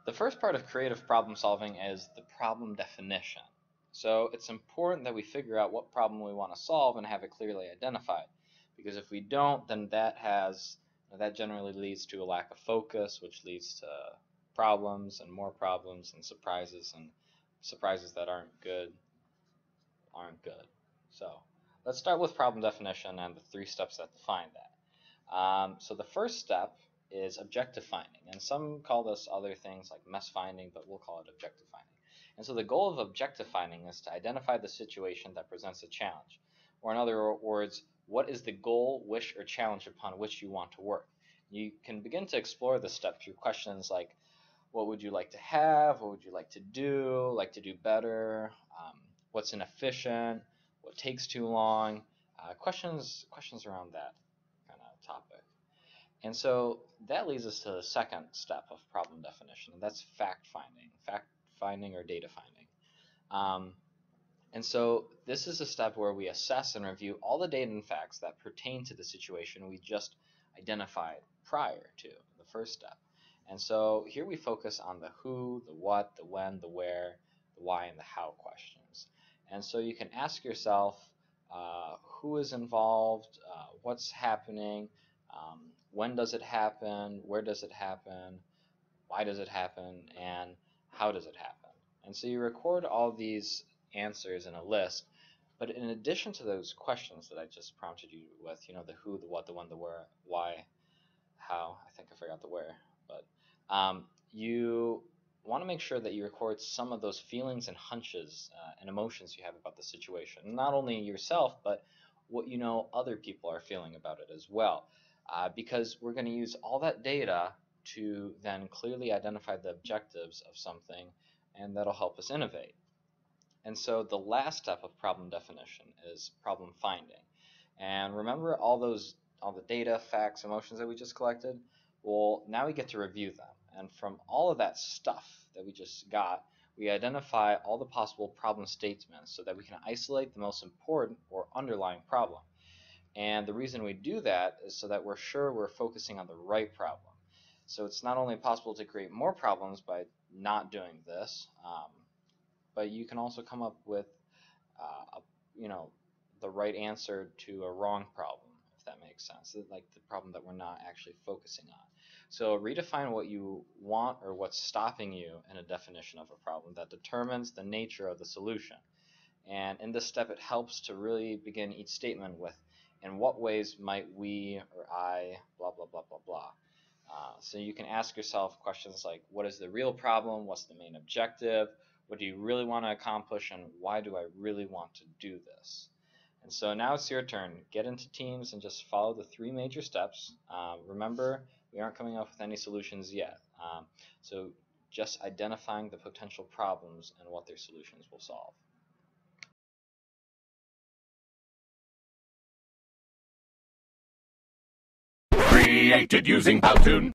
The first part of creative problem solving is the problem definition. So it's important that we figure out what problem we want to solve and have it clearly identified. Because if we don't, then that generally leads to a lack of focus, which leads to problems and more problems and surprises that aren't good. So let's start with problem definition and the 3 steps that define that. So the first step is objective finding, and some call this other things like mess finding, but we'll call it objective finding. And so the goal of objective finding is to identify the situation that presents a challenge, or in other words, what is the goal, wish, or challenge upon which you want to work. You can begin to explore this step through questions like, what would you like to have, what would you like to do better, what's inefficient, what takes too long, questions around that kind of topic. And so that leads us to the second step of problem definition, and that's fact finding or data finding. And so this is a step where we assess and review all the data and facts that pertain to the situation we just identified prior to the first step. And so here we focus on the who, the what, the when, the where, the why, and the how questions. And so you can ask yourself who is involved, what's happening, when does it happen, where does it happen, why does it happen, and how does it happen. And so you record all these answers in a list, but in addition to those questions that I just prompted you with, the who, the what, the when, the where, why, how, I think I forgot the where, but you want to make sure that you record some of those feelings and hunches and emotions you have about the situation. Not only yourself, but what other people are feeling about it as well. Because we're going to use all that data to then clearly identify the objectives of something, and that'll help us innovate. And so the last step of problem definition is problem finding. And remember all the data, facts, emotions that we just collected? Well, now we get to review them. And from all of that stuff that we just got, we identify all the possible problem statements so that we can isolate the most important or underlying problem. And the reason we do that is so that we're sure we're focusing on the right problem. So it's not only possible to create more problems by not doing this, but you can also come up with the right answer to a wrong problem, if that makes sense, like the problem that we're not actually focusing on. So redefine what you want or what's stopping you in a definition of a problem that determines the nature of the solution. And in this step, it helps to really begin each statement with, in what ways might we or I, blah, blah, blah, blah, blah. So you can ask yourself questions like, what is the real problem? What's the main objective? What do you really want to accomplish? And why do I really want to do this? And so now it's your turn. Get into teams and just follow the 3 major steps. Remember, we aren't coming up with any solutions yet. So just identifying the potential problems and what their solutions will solve. Created using Powtoon.